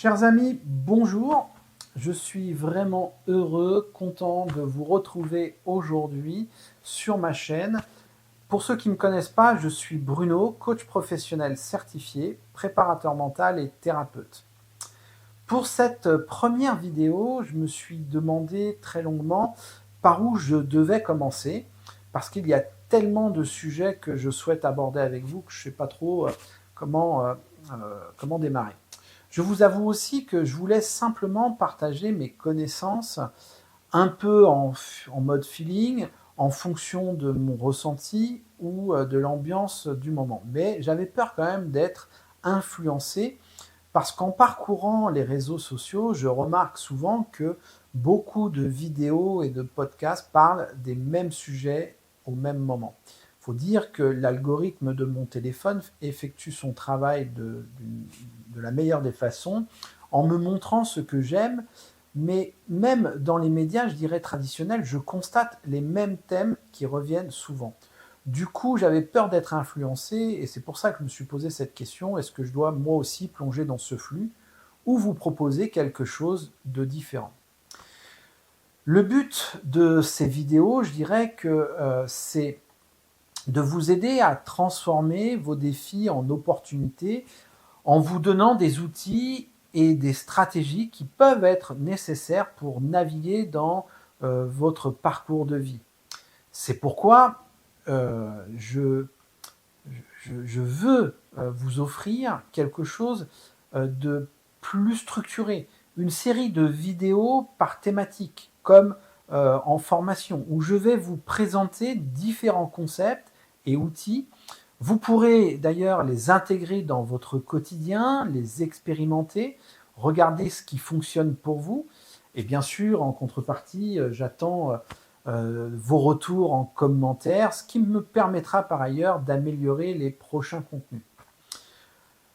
Chers amis, bonjour. Je suis vraiment heureux, content de vous retrouver aujourd'hui sur ma chaîne. Pour ceux qui ne me connaissent pas, je suis Bruno, coach professionnel certifié, préparateur mental et thérapeute. Pour cette première vidéo, je me suis demandé très longuement par où je devais commencer, parce qu'il y a tellement de sujets que je souhaite aborder avec vous que je ne sais pas trop comment démarrer. Je vous avoue aussi que je voulais simplement partager mes connaissances un peu en mode feeling, en fonction de mon ressenti ou de l'ambiance du moment. Mais j'avais peur quand même d'être influencé parce qu'en parcourant les réseaux sociaux, je remarque souvent que beaucoup de vidéos et de podcasts parlent des mêmes sujets au même moment. Il faut dire que l'algorithme de mon téléphone effectue son travail de la meilleure des façons en me montrant ce que j'aime, mais même dans les médias, je dirais traditionnels, je constate les mêmes thèmes qui reviennent souvent. Du coup, j'avais peur d'être influencé et c'est pour ça que je me suis posé cette question, est-ce que je dois moi aussi plonger dans ce flux ou vous proposer quelque chose de différent? Le but de ces vidéos, je dirais que c'est de vous aider à transformer vos défis en opportunités en vous donnant des outils et des stratégies qui peuvent être nécessaires pour naviguer dans votre parcours de vie. C'est pourquoi je veux vous offrir quelque chose de plus structuré, une série de vidéos par thématique, comme en formation, où je vais vous présenter différents concepts et outils. Vous pourrez d'ailleurs les intégrer dans votre quotidien, les expérimenter, regarder ce qui fonctionne pour vous. Et bien sûr, en contrepartie, j'attends vos retours en commentaire, ce qui me permettra par ailleurs d'améliorer les prochains contenus.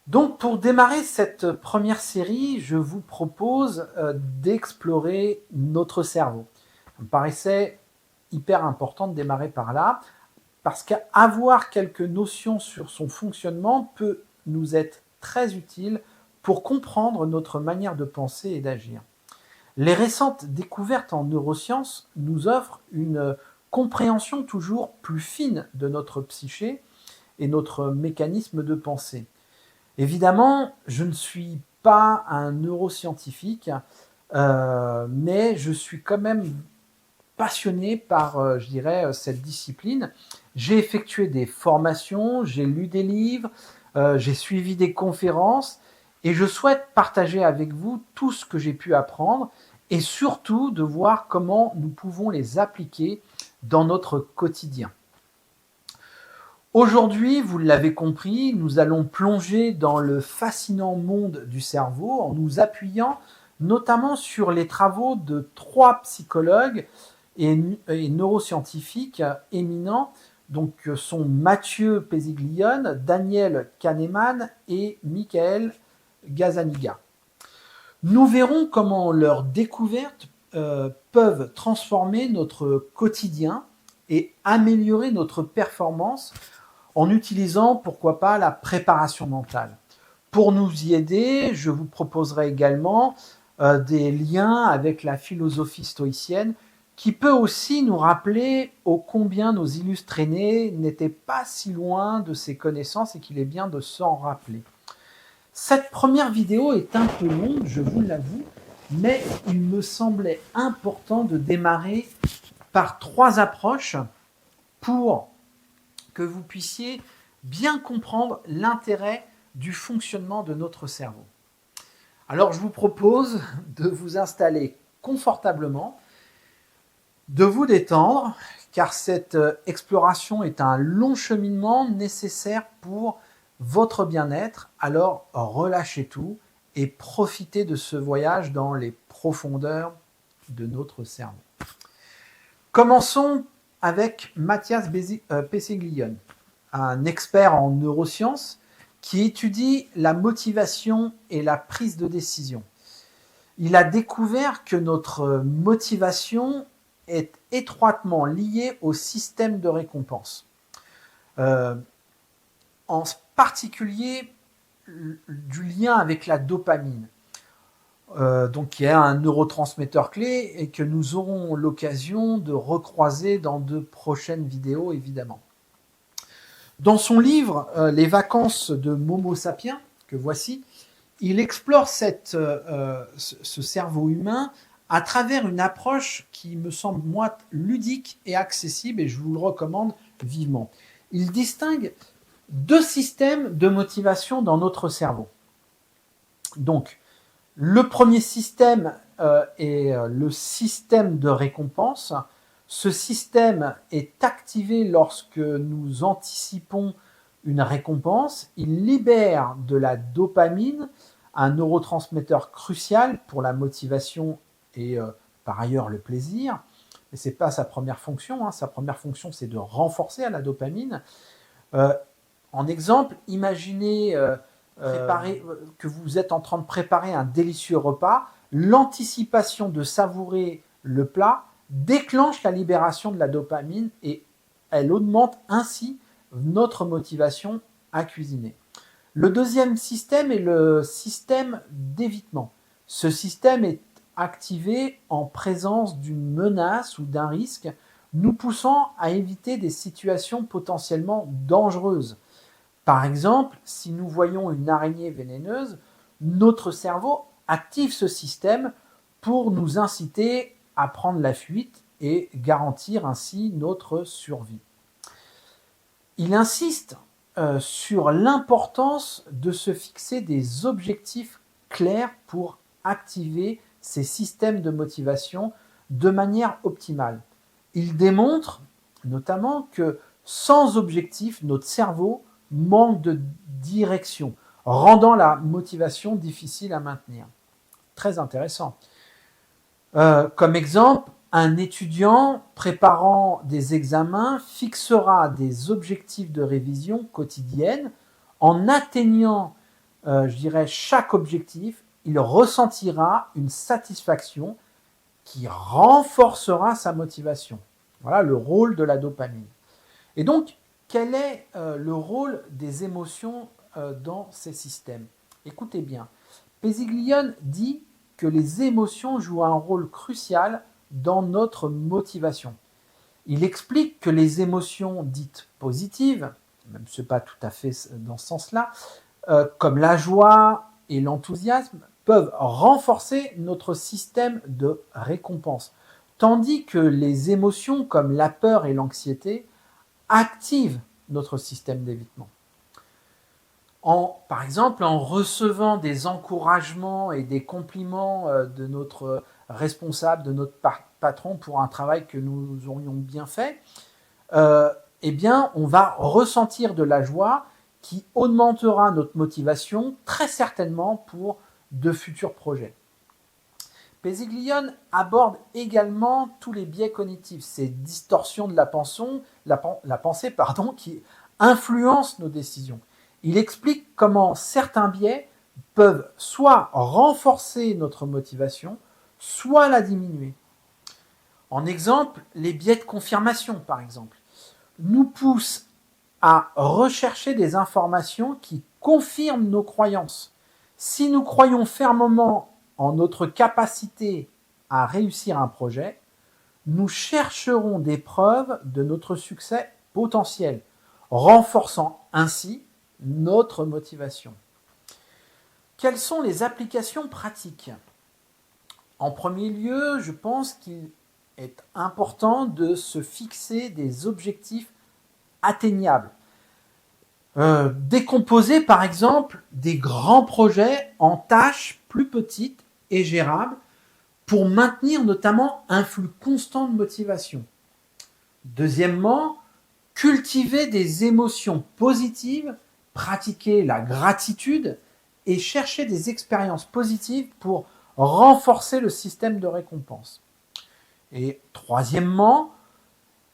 Donc pour démarrer cette première série, je vous propose d'explorer notre cerveau. Ça me paraissait hyper important de démarrer par là, parce qu'avoir quelques notions sur son fonctionnement peut nous être très utile pour comprendre notre manière de penser et d'agir. Les récentes découvertes en neurosciences nous offrent une compréhension toujours plus fine de notre psyché et notre mécanisme de pensée. Évidemment, je ne suis pas un neuroscientifique, mais je suis quand même passionné par, je dirais, cette discipline. J'ai effectué des formations, j'ai lu des livres, j'ai suivi des conférences et je souhaite partager avec vous tout ce que j'ai pu apprendre et surtout de voir comment nous pouvons les appliquer dans notre quotidien. Aujourd'hui, vous l'avez compris, nous allons plonger dans le fascinant monde du cerveau en nous appuyant notamment sur les travaux de 3 psychologues et neuroscientifiques éminents, donc sont Mathieu Peziglione, Daniel Kahneman et Michael Gazzaniga. Nous verrons comment leurs découvertes peuvent transformer notre quotidien et améliorer notre performance en utilisant, pourquoi pas, la préparation mentale. Pour nous y aider, je vous proposerai également des liens avec la philosophie stoïcienne qui peut aussi nous rappeler ô combien nos illustres aînés n'étaient pas si loin de ces connaissances et qu'il est bien de s'en rappeler. Cette première vidéo est un peu longue, je vous l'avoue, mais il me semblait important de démarrer par 3 approches pour que vous puissiez bien comprendre l'intérêt du fonctionnement de notre cerveau. Alors je vous propose de vous installer confortablement, de vous détendre, car cette exploration est un long cheminement nécessaire pour votre bien-être. Alors relâchez tout et profitez de ce voyage dans les profondeurs de notre cerveau. Commençons avec Mathias Peziglione, un expert en neurosciences qui étudie la motivation et la prise de décision. Il a découvert que notre motivation est étroitement liée au système de récompense. En particulier du lien avec la dopamine. donc qui est un neurotransmetteur clé et que nous aurons l'occasion de recroiser dans de prochaines vidéos, évidemment. Dans son livre Les vacances de Momo Sapiens, que voici, il explore ce cerveau humain à travers une approche qui me semble, moi, ludique et accessible, et je vous le recommande vivement. Il distingue deux systèmes de motivation dans notre cerveau. Donc, le premier système est le système de récompense. Ce système est activé lorsque nous anticipons une récompense. Il libère de la dopamine, un neurotransmetteur crucial pour la motivation et par ailleurs le plaisir. Mais ce n'est pas sa première fonction. Sa première fonction, c'est de renforcer la dopamine. En exemple, imaginez que vous êtes en train de préparer un délicieux repas. L'anticipation de savourer le plat déclenche la libération de la dopamine et elle augmente ainsi notre motivation à cuisiner. Le deuxième système est le système d'évitement. Ce système est activé en présence d'une menace ou d'un risque, nous poussant à éviter des situations potentiellement dangereuses. Par exemple, si nous voyons une araignée vénéneuse, notre cerveau active ce système pour nous inciter à prendre la fuite et garantir ainsi notre survie. Il insiste sur l'importance de se fixer des objectifs clairs pour activer ces systèmes de motivation de manière optimale. Il démontre notamment que sans objectif, notre cerveau manque de direction, rendant la motivation difficile à maintenir. Très intéressant. Comme exemple, un étudiant préparant des examens fixera des objectifs de révision quotidienne. En atteignant, chaque objectif, il ressentira une satisfaction qui renforcera sa motivation. Voilà le rôle de la dopamine. Et donc, quel est le rôle des émotions dans ces systèmes? Écoutez bien, Péziglione dit que les émotions jouent un rôle crucial dans notre motivation. Il explique que les émotions dites positives, même ce n'est pas tout à fait dans ce sens-là, comme la joie et l'enthousiasme, peuvent renforcer notre système de récompense, tandis que les émotions comme la peur et l'anxiété active notre système d'évitement. Par exemple, en recevant des encouragements et des compliments de notre responsable, de notre patron pour un travail que nous aurions bien fait, on va ressentir de la joie qui augmentera notre motivation très certainement pour de futurs projets. Péziglione aborde également tous les biais cognitifs, ces distorsions de la pensée qui influencent nos décisions. Il explique comment certains biais peuvent soit renforcer notre motivation, soit la diminuer. En exemple, les biais de confirmation, par exemple, nous poussent à rechercher des informations qui confirment nos croyances. Si nous croyons fermement en notre capacité à réussir un projet, nous chercherons des preuves de notre succès potentiel, renforçant ainsi notre motivation. Quelles sont les applications pratiques? En premier lieu, je pense qu'il est important de se fixer des objectifs atteignables. Décomposer par exemple des grands projets en tâches plus petites et gérables pour maintenir notamment un flux constant de motivation. Deuxièmement, cultiver des émotions positives, pratiquer la gratitude et chercher des expériences positives pour renforcer le système de récompense. Et troisièmement,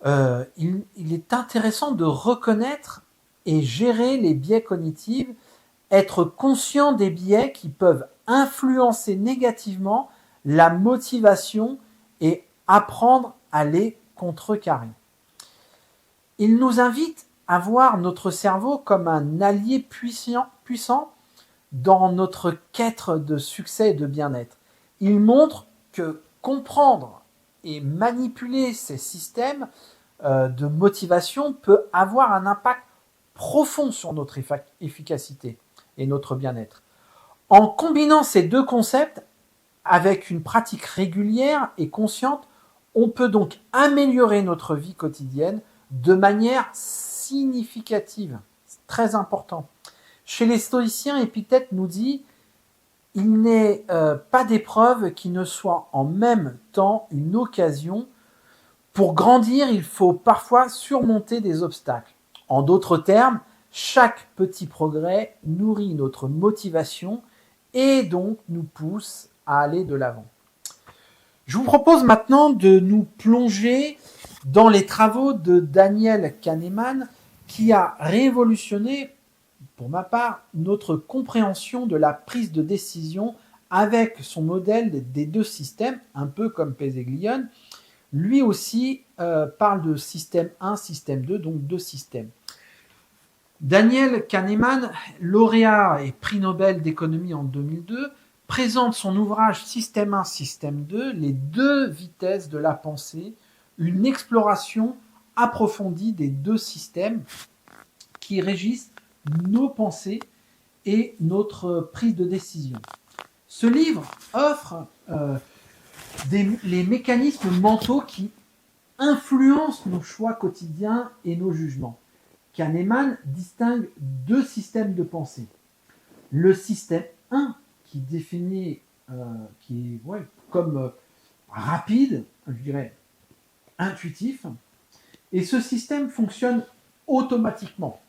il est intéressant de reconnaître et gérer les biais cognitifs, être conscient des biais qui peuvent influencer négativement la motivation et apprendre à les contrecarrer. Il nous invite à voir notre cerveau comme un allié puissant dans notre quête de succès et de bien-être. Il montre que comprendre et manipuler ces systèmes de motivation peut avoir un impact profond sur notre efficacité et notre bien-être. En combinant ces deux concepts avec une pratique régulière et consciente, on peut donc améliorer notre vie quotidienne de manière significative. C'est très important. Chez les stoïciens, Épictète nous dit « Il n'est pas d'épreuve qui ne soit en même temps une occasion. Pour grandir, il faut parfois surmonter des obstacles. » En d'autres termes, chaque petit progrès nourrit notre motivation et donc nous pousse à aller de l'avant. Je vous propose maintenant de nous plonger dans les travaux de Daniel Kahneman qui a révolutionné, pour ma part, notre compréhension de la prise de décision avec son modèle des deux systèmes, un peu comme Peseglione. Lui aussi parle de système 1, système 2, donc deux systèmes. Daniel Kahneman, lauréat et prix Nobel d'économie en 2002, présente son ouvrage Système 1, Système 2, les deux vitesses de la pensée, une exploration approfondie des deux systèmes qui régissent nos pensées et notre prise de décision. Ce livre offre les mécanismes mentaux qui influencent nos choix quotidiens et nos jugements. Kahneman distingue deux systèmes de pensée. Le système 1, qui définit, qui est comme rapide, je dirais intuitif, et ce système fonctionne automatiquement.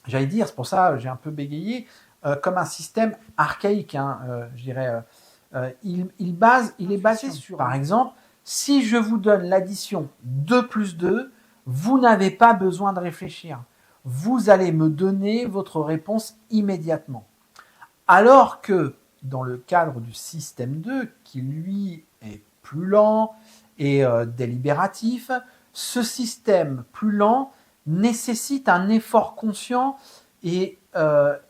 J'allais dire, c'est pour ça que j'ai un peu bégayé, comme un système archaïque, je dirais. Il est basé sur, par exemple, si je vous donne l'addition 2 plus 2, vous n'avez pas besoin de réfléchir. Vous allez me donner votre réponse immédiatement. Alors que dans le cadre du système 2, qui lui est plus lent et délibératif, ce système plus lent nécessite un effort conscient et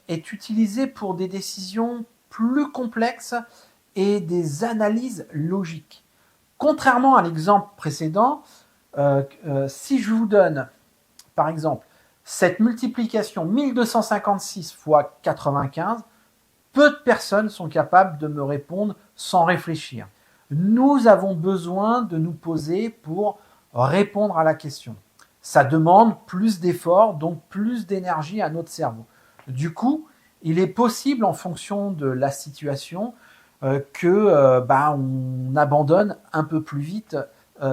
est utilisé pour des décisions plus complexes et des analyses logiques. Contrairement à l'exemple précédent, si je vous donne, par exemple, cette multiplication 1256 fois 95, peu de personnes sont capables de me répondre sans réfléchir. Nous avons besoin de nous poser pour répondre à la question. Ça demande plus d'efforts, donc plus d'énergie à notre cerveau. Du coup, il est possible, en fonction de la situation, on abandonne un peu plus vite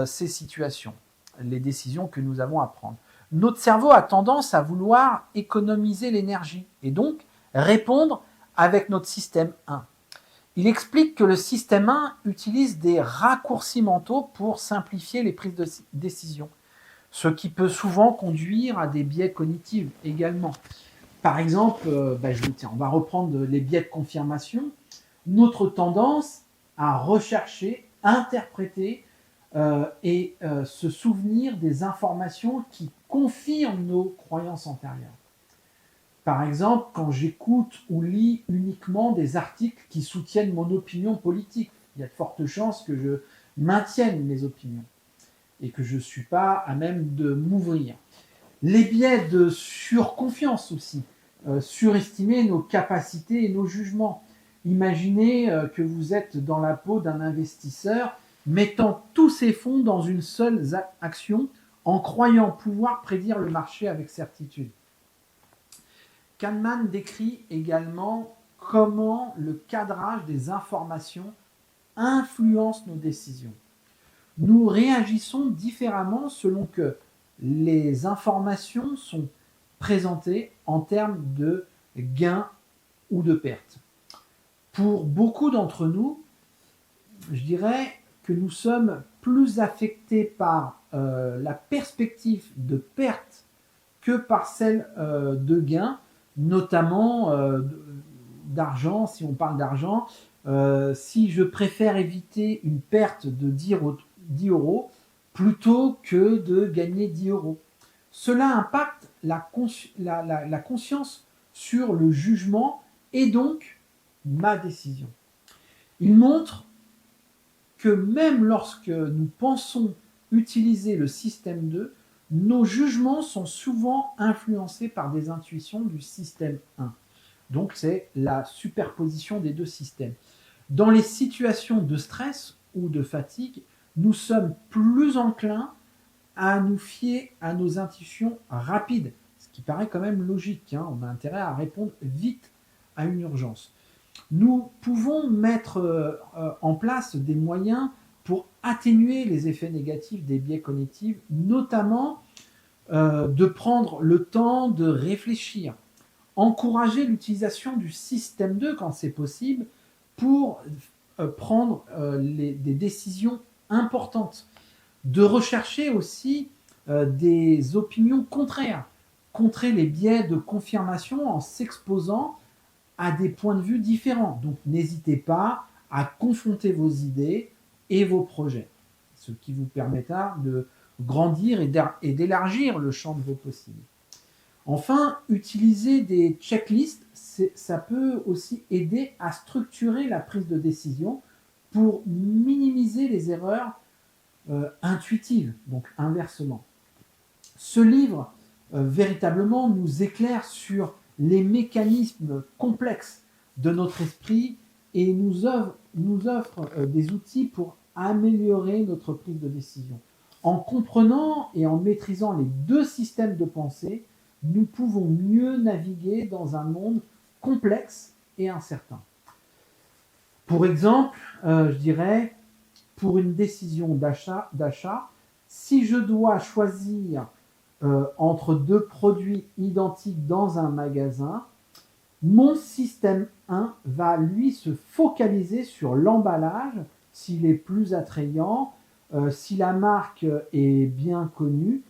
ces situations, les décisions que nous avons à prendre. Notre cerveau a tendance à vouloir économiser l'énergie et donc répondre avec notre système 1. Il explique que le système 1 utilise des raccourcis mentaux pour simplifier les prises de décision, ce qui peut souvent conduire à des biais cognitifs également. Par exemple, on va reprendre les biais de confirmation. Notre tendance à rechercher, interpréter et se souvenir des informations qui confirment nos croyances antérieures. Par exemple, quand j'écoute ou lis uniquement des articles qui soutiennent mon opinion politique, il y a de fortes chances que je maintienne mes opinions et que je ne suis pas à même de m'ouvrir. Les biais de surconfiance aussi, surestimer nos capacités et nos jugements. Imaginez que vous êtes dans la peau d'un investisseur mettant tous ses fonds dans une seule action en croyant pouvoir prédire le marché avec certitude. Kahneman décrit également comment le cadrage des informations influence nos décisions. Nous réagissons différemment selon que les informations sont présentées en termes de gains ou de pertes. Pour beaucoup d'entre nous, je dirais que nous sommes plus affectés par la perspective de perte que par celle de gain, notamment d'argent. Si on parle d'argent, si je préfère éviter une perte de 10 euros plutôt que de gagner 10 euros. Cela impacte la conscience sur le jugement et donc ma décision. Il montre que même lorsque nous pensons utiliser le système 2, nos jugements sont souvent influencés par des intuitions du système 1. Donc c'est la superposition des deux systèmes. Dans les situations de stress ou de fatigue, nous sommes plus enclins à nous fier à nos intuitions rapides, ce qui paraît quand même logique. On a intérêt à répondre vite à une urgence. Nous pouvons mettre en place des moyens pour atténuer les effets négatifs des biais cognitifs, notamment de prendre le temps de réfléchir, encourager l'utilisation du système 2 quand c'est possible pour prendre des décisions importantes, de rechercher aussi des opinions contraires, contrer les biais de confirmation en s'exposant à des points de vue différents. Donc n'hésitez pas à confronter vos idées et vos projets, ce qui vous permettra de grandir et d'élargir le champ de vos possibles. Enfin, utiliser des checklists, ça peut aussi aider à structurer la prise de décision pour minimiser les erreurs intuitives, donc inversement. Ce livre véritablement nous éclaire sur les mécanismes complexes de notre esprit et nous offre des outils pour améliorer notre prise de décision. En comprenant et en maîtrisant les deux systèmes de pensée, nous pouvons mieux naviguer dans un monde complexe et incertain. Pour exemple, je dirais, pour une décision d'achat, si je dois choisir entre deux produits identiques dans un magasin, mon système 1 va lui se focaliser sur l'emballage, s'il est plus attrayant, si la marque est bien connue,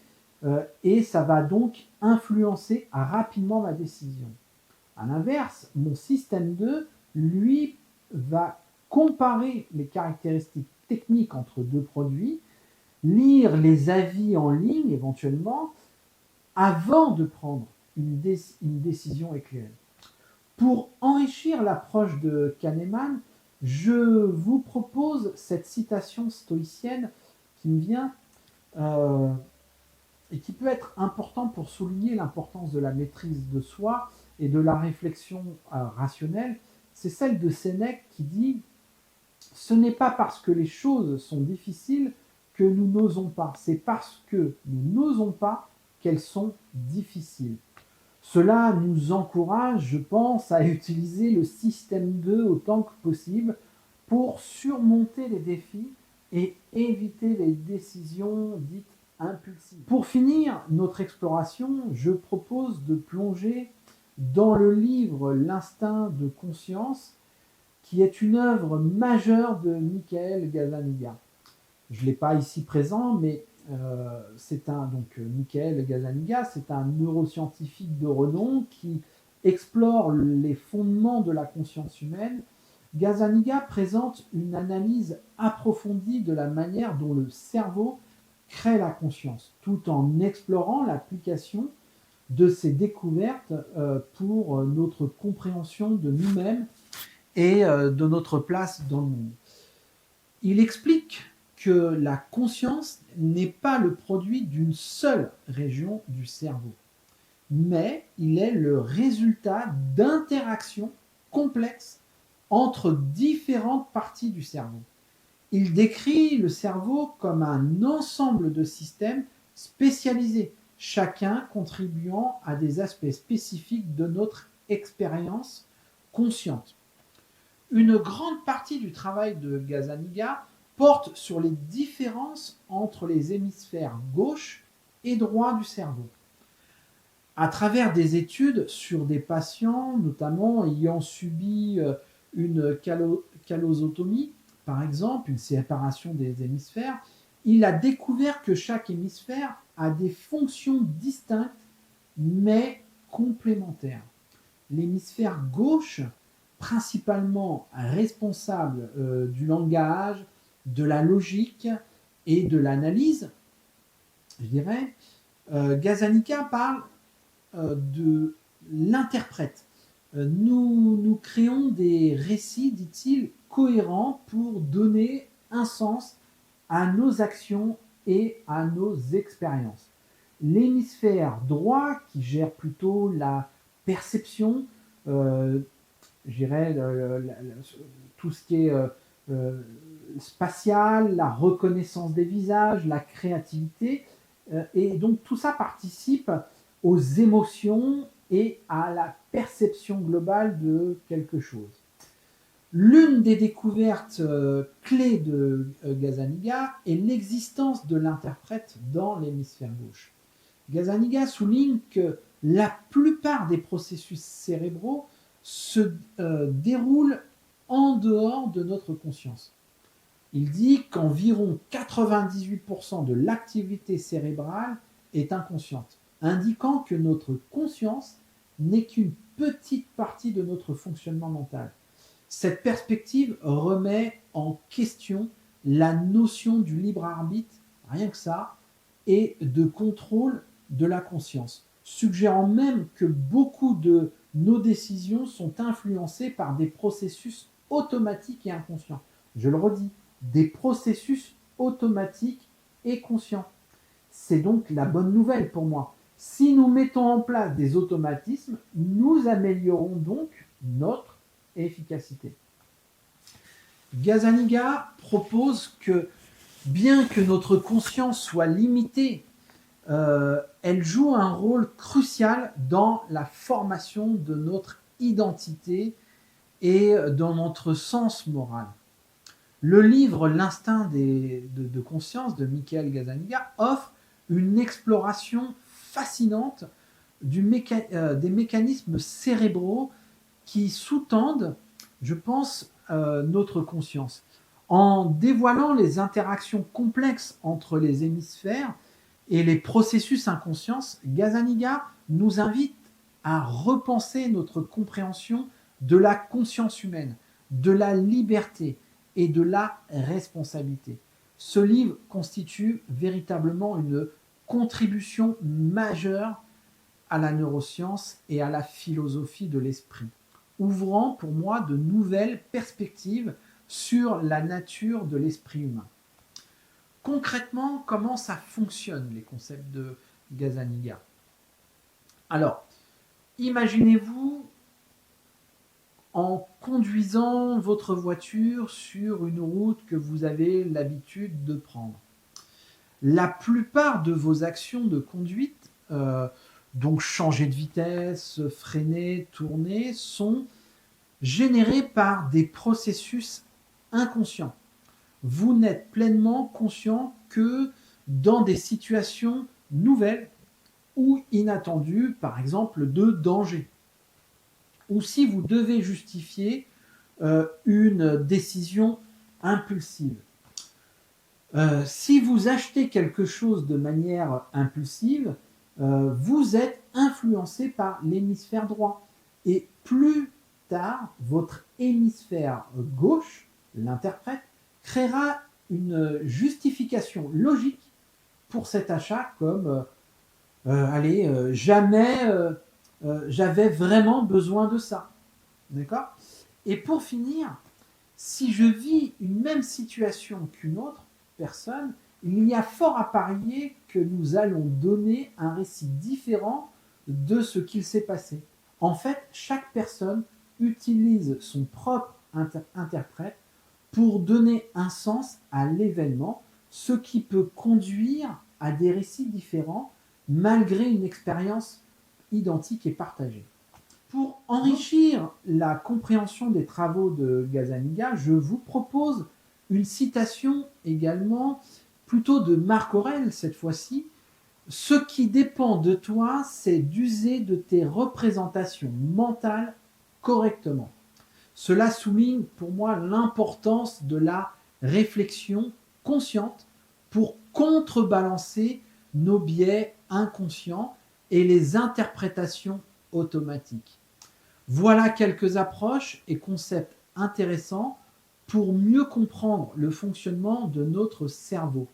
et ça va donc influencer rapidement ma décision. À l'inverse, mon système 2, lui, va comparer les caractéristiques techniques entre deux produits, lire les avis en ligne éventuellement, avant de prendre une décision éclairée. Pour enrichir l'approche de Kahneman, je vous propose cette citation stoïcienne qui me vient et qui peut être importante pour souligner l'importance de la maîtrise de soi et de la réflexion rationnelle. C'est celle de Sénèque qui dit « Ce n'est pas parce que les choses sont difficiles que nous n'osons pas, c'est parce que nous n'osons pas qu'elles sont difficiles. » Cela nous encourage, je pense, à utiliser le système 2 autant que possible pour surmonter les défis et éviter les décisions dites impulsives. Pour finir notre exploration, je propose de plonger dans le livre L'instinct de conscience, qui est une œuvre majeure de Michael Gazzaniga. Je ne l'ai pas ici présent, mais Michael Gazzaniga, c'est un neuroscientifique de renom qui explore les fondements de la conscience humaine. Gazzaniga présente une analyse approfondie de la manière dont le cerveau crée la conscience, tout en explorant l'application de ces découvertes pour notre compréhension de nous-mêmes et de notre place dans le monde. Il explique que la conscience n'est pas le produit d'une seule région du cerveau, mais il est le résultat d'interactions complexes entre différentes parties du cerveau. Il décrit le cerveau comme un ensemble de systèmes spécialisés, chacun contribuant à des aspects spécifiques de notre expérience consciente. Une grande partie du travail de Gazzaniga porte sur les différences entre les hémisphères gauche et droit du cerveau. À travers des études sur des patients, notamment ayant subi une callosotomie, par exemple, une séparation des hémisphères, il a découvert que chaque hémisphère a des fonctions distinctes mais complémentaires. L'hémisphère gauche, principalement responsable du langage, de la logique et de l'analyse, je dirais, Gazzaniga parle de l'interprète. Nous créons des récits, dit-il, cohérents pour donner un sens à nos actions et à nos expériences. L'hémisphère droit, qui gère plutôt la perception, je dirais tout ce qui est spatial, la reconnaissance des visages, la créativité, et donc tout ça participe aux émotions et à la perception globale de quelque chose. L'une des découvertes clés de Gazzaniga est l'existence de l'interprète dans l'hémisphère gauche. Gazzaniga souligne que la plupart des processus cérébraux se déroulent en dehors de notre conscience. Il dit qu'environ 98% de l'activité cérébrale est inconsciente, indiquant que notre conscience n'est qu'une petite partie de notre fonctionnement mental. Cette perspective remet en question la notion du libre arbitre, rien que ça, et de contrôle de la conscience, suggérant même que beaucoup de nos décisions sont influencées par des processus automatiques et inconscients. Je le redis, des processus automatiques et conscients. C'est donc la bonne nouvelle pour moi. Si nous mettons en place des automatismes, nous améliorons donc notre efficacité. Gazzaniga propose que, bien que notre conscience soit limitée, elle joue un rôle crucial dans la formation de notre identité et dans notre sens moral. Le livre L'instinct de conscience de Michael Gazzaniga offre une exploration fascinante des mécanismes cérébraux qui sous-tendent, je pense, notre conscience. En dévoilant les interactions complexes entre les hémisphères et les processus inconscients, Gazzaniga nous invite à repenser notre compréhension de la conscience humaine, de la liberté et de la responsabilité. Ce livre constitue véritablement une contribution majeure à la neuroscience et à la philosophie de l'esprit, ouvrant pour moi de nouvelles perspectives sur la nature de l'esprit humain. Concrètement, comment ça fonctionne, les concepts de Gazzaniga? Alors, imaginez-vous en conduisant votre voiture sur une route que vous avez l'habitude de prendre. La plupart de vos actions de conduite, donc changer de vitesse, freiner, tourner, sont générées par des processus inconscients. Vous n'êtes pleinement conscient que dans des situations nouvelles ou inattendues, par exemple de danger, ou si vous devez justifier une décision impulsive. Si vous achetez quelque chose de manière impulsive, vous êtes influencé par l'hémisphère droit. Et plus tard, votre hémisphère gauche, l'interprète, créera une justification logique pour cet achat comme jamais j'avais vraiment besoin de ça. D'accord ? Et pour finir, si je vis une même situation qu'une autre personne, il y a fort à parier que nous allons donner un récit différent de ce qu'il s'est passé. En fait, chaque personne utilise son propre interprète pour donner un sens à l'événement, ce qui peut conduire à des récits différents malgré une expérience identique et partagée. Pour enrichir la compréhension des travaux de Gazzaniga, je vous propose une citation également, plutôt de Marc Aurèle cette fois-ci. « Ce qui dépend de toi, c'est d'user de tes représentations mentales correctement. » Cela souligne pour moi l'importance de la réflexion consciente pour contrebalancer nos biais inconscients et les interprétations automatiques. Voilà quelques approches et concepts intéressants pour mieux comprendre le fonctionnement de notre cerveau.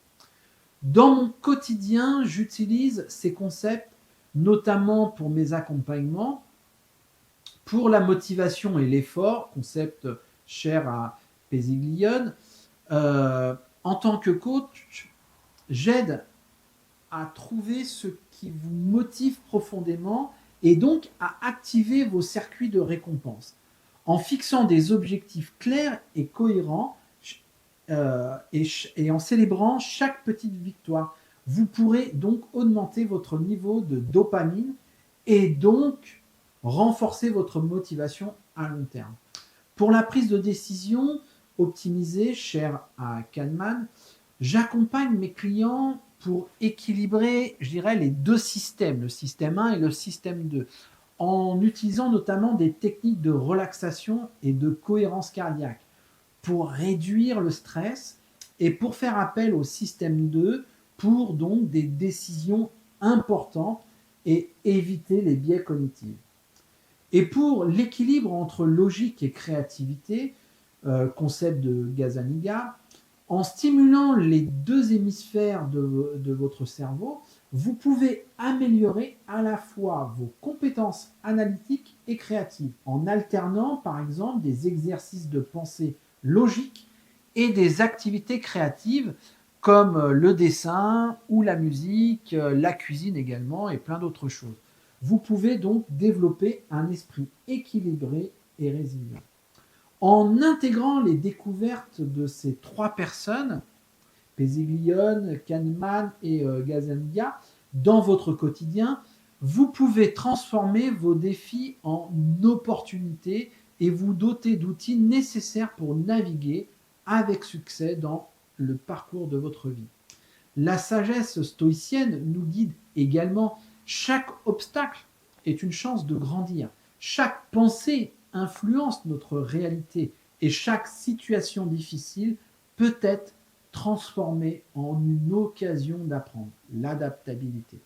Dans mon quotidien, j'utilise ces concepts notamment pour mes accompagnements, pour la motivation et l'effort, concept cher à Pesiglione, En tant que coach, j'aide à trouver ce qui vous motive profondément et donc à activer vos circuits de récompense en fixant des objectifs clairs et cohérents et en célébrant chaque petite victoire. Vous pourrez donc augmenter votre niveau de dopamine et donc renforcer votre motivation à long terme. Pour la prise de décision optimisée, chère à Kahneman, j'accompagne mes clients pour équilibrer, je dirais, les deux systèmes, le système 1 et le système 2, en utilisant notamment des techniques de relaxation et de cohérence cardiaque pour réduire le stress et pour faire appel au système 2 pour donc des décisions importantes et éviter les biais cognitifs. Et pour l'équilibre entre logique et créativité, concept de Gazzaniga, en stimulant les deux hémisphères de votre cerveau, vous pouvez améliorer à la fois vos compétences analytiques et créatives, en alternant par exemple des exercices de pensée logique et des activités créatives comme le dessin ou la musique, la cuisine également et plein d'autres choses. Vous pouvez donc développer un esprit équilibré et résilient. En intégrant les découvertes de ces trois personnes, Péziglione, Kahneman et Gazzaniga, dans votre quotidien, vous pouvez transformer vos défis en opportunités et vous doter d'outils nécessaires pour naviguer avec succès dans le parcours de votre vie. La sagesse stoïcienne nous guide également. Chaque obstacle est une chance de grandir. Chaque pensée influence notre réalité et chaque situation difficile peut être transformée en une occasion d'apprendre, l'adaptabilité.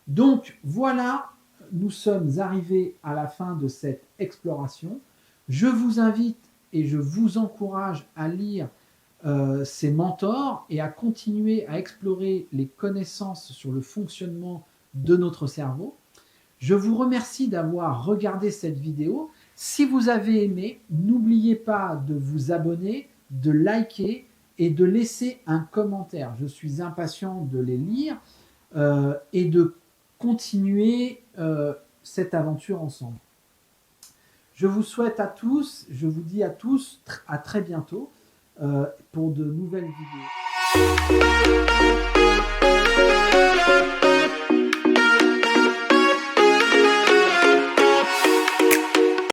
Donc voilà, nous sommes arrivés à la fin de cette exploration. Je vous invite et je vous encourage à lire ces mentors et à continuer à explorer les connaissances sur le fonctionnement de notre cerveau. Je vous remercie d'avoir regardé cette vidéo. Si vous avez aimé, n'oubliez pas de vous abonner, de liker et de laisser un commentaire. Je suis impatient de les lire et de continuer cette aventure ensemble. Je vous souhaite à tous, je vous dis à tous à très bientôt pour de nouvelles vidéos.